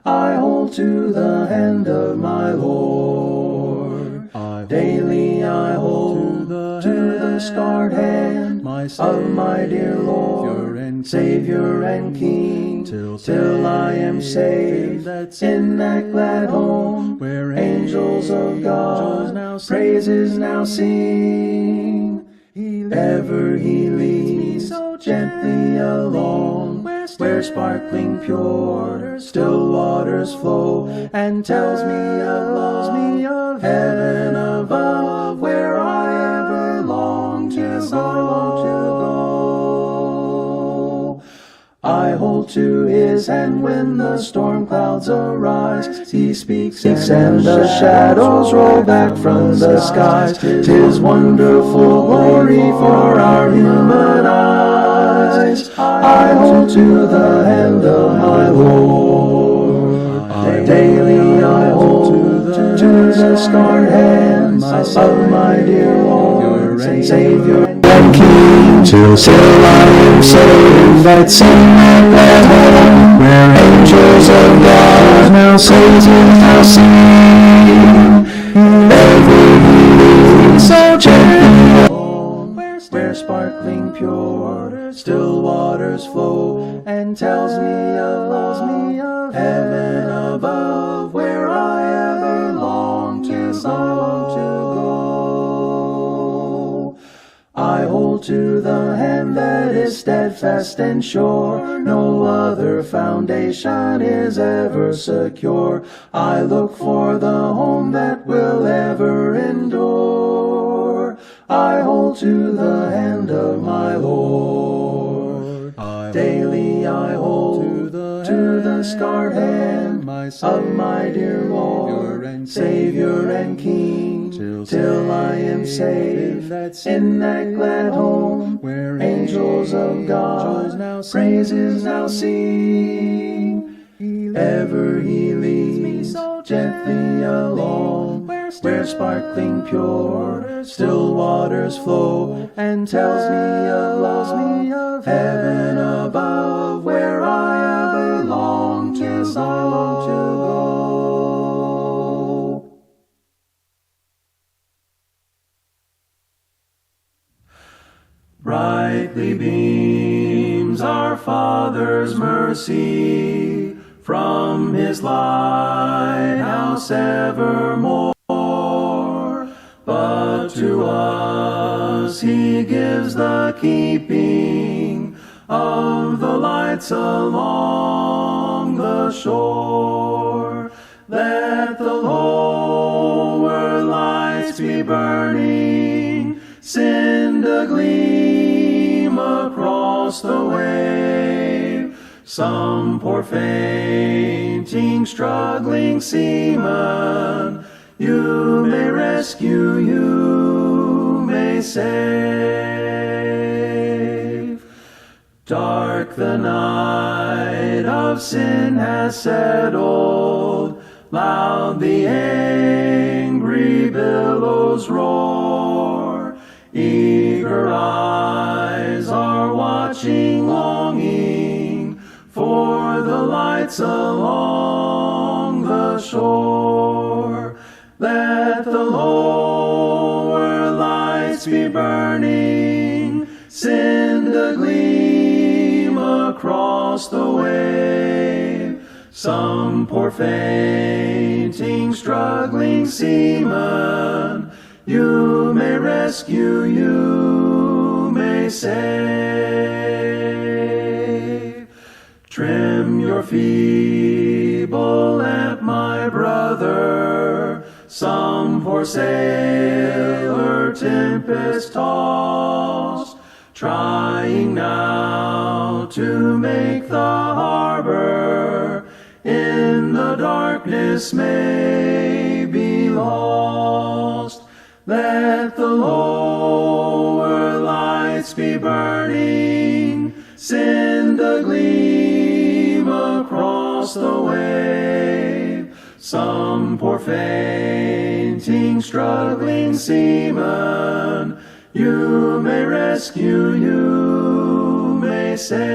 I hold to the hand of my Lord. Daily I hold to the scarred hand of my dear Lord, Savior and King, till I am saved in that glad home where angels of God praises now sing. Ever he leads me so gently along, where sparkling pure still waters flow, and tells me of heaven above, where I ever long to go. I hold to his hand when the storm clouds arise. He speaks and the shadows roll back from the skies. 'Tis wonderful glory for our human eyes. I hold to the hand of my Lord. Daily I hold to the scarred hand of my dear Lord, Savior and King, till I am saved. That's in that home where angels of God now praise now sing. Ever he leads so gently along, where sparkling pure still waters flow, and tells me of heaven above, where I ever long to go. I hold to the hand that is steadfast and sure. No other foundation is ever secure. I look for the home that will ever endure. I hold to the hand of my Lord. Daily I hold to the scarred hand of my dear Lord, Savior and King, till I am saved in that glad home where angels of God praises now sing. Ever he leads me so gently along, where sparkling pure still waters flow, and tells me of heaven above, where I ever long to go. Brightly beams our Father's mercy from his lighthouse evermore, but to us he gives the keeping of the lights along the shore. Let the lower lights be burning, send a gleam across the wave. Some poor fainting, struggling seaman you may rescue, you may save. Dark the night of sin has settled, loud the angry billows roar. Eager eyes are watching, longing for the lights along the shore. Let the lower lights be burning, send a gleam across the wave. Some poor fainting, struggling seaman you may rescue, you may save. Trim your feeble lamp, my brother. Some poor sailor, tempest tossed, trying now to make the harbor, in the darkness may be lost. Let the lower lights be burning, send a gleam across the wave. Some poor fainting, struggling seaman you may rescue, you may save.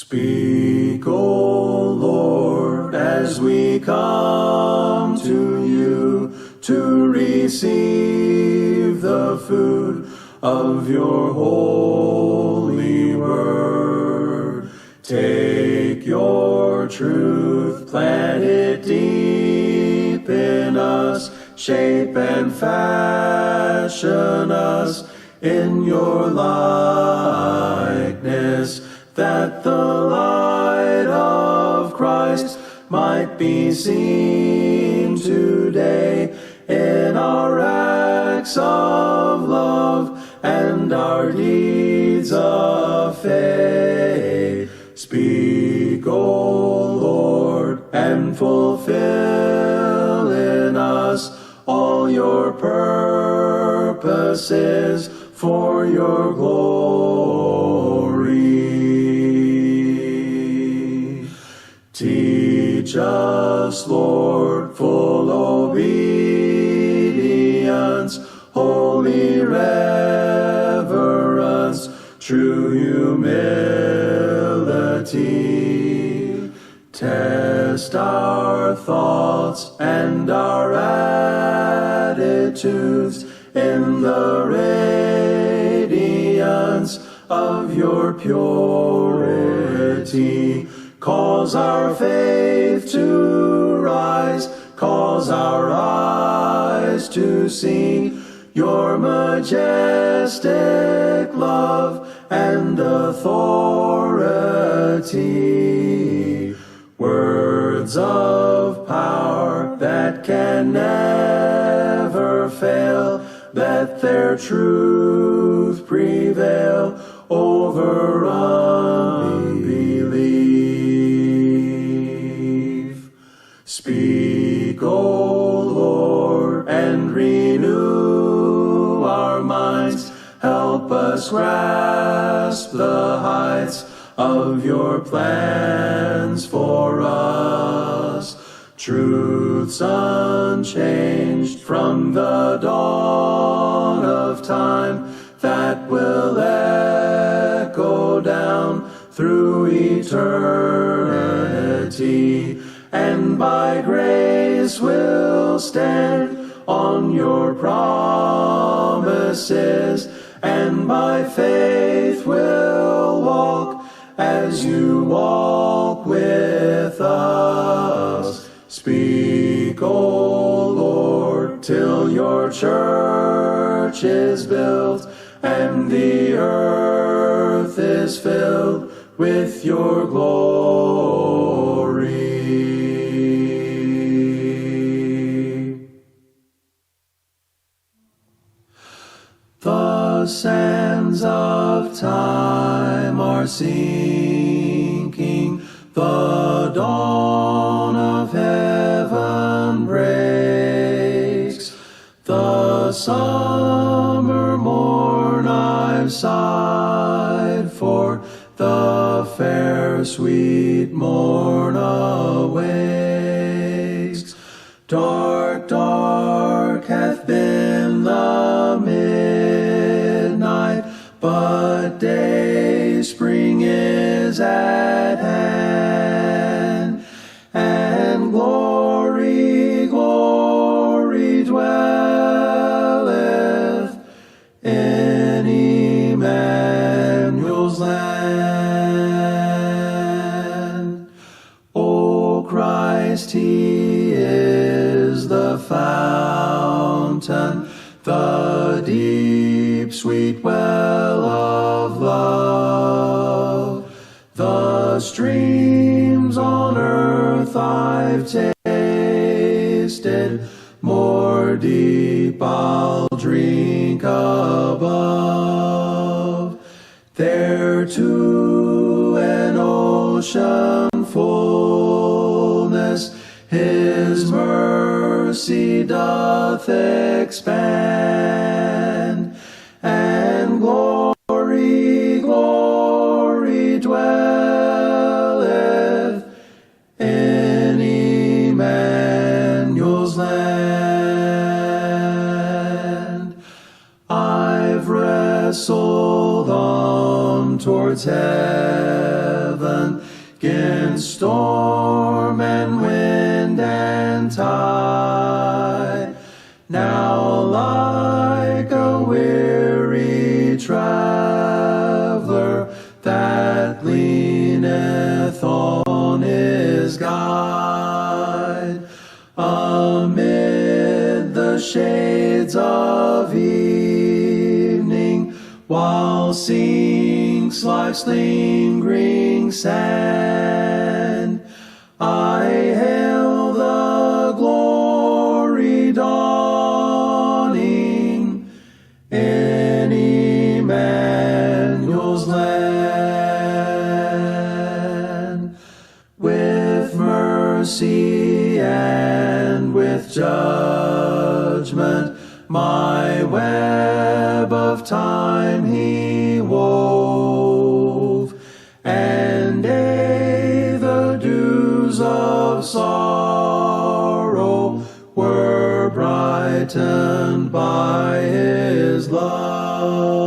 Speak, O Lord, as we come to you to receive the food of your holy word. Take your truth, plant it deep in us, shape and fashion us in your likeness, that the light of Christ might be seen today in our acts of love and our deeds of faith. Speak, O Lord, and fulfill in us all your purposes for your glory. Teach us, Lord, full obedience, holy reverence, true humility. Test our thoughts and our attitudes in the radiance of your purity. Cause our faith to rise, cause our eyes to see your majestic love and authority. Words of power that can never fail, let their truth prevail over unbelief. Speak, O Lord, and renew our minds. Help us grasp the heights of your plans for us. Truths unchanged from the dawn of time that will echo down through eternity, and by grace will stand on your promises, and by faith will walk as you walk with us. Speak, O Lord, till your church is built and the earth is filled with your glory. The sands of time are sinking, the dawn of heaven breaks. The summer morn I've sighed for, the fair sweet morn awakes. Dark, dark hath been the midnight, but day spring is at hand, and glory, glory dwelleth in Emmanuel's land. O Christ, he is the fountain, the deep, sweet well of love. The streams on earth I've tasted, more deep I'll drink above. There to an ocean fullness his mercy doth expand, and glory, glory dwelleth in Emmanuel's land. I've wrestled on towards heaven, 'gainst storm and wind and tide. Now like a weary traveler that leaneth on his guide, amid the shades of evening, while sinks life's lingering sand, I hail the glory dawning in Emmanuel's land. With mercy and with judgment my web of time he wove, and the dews of sorrow were brightened by his love.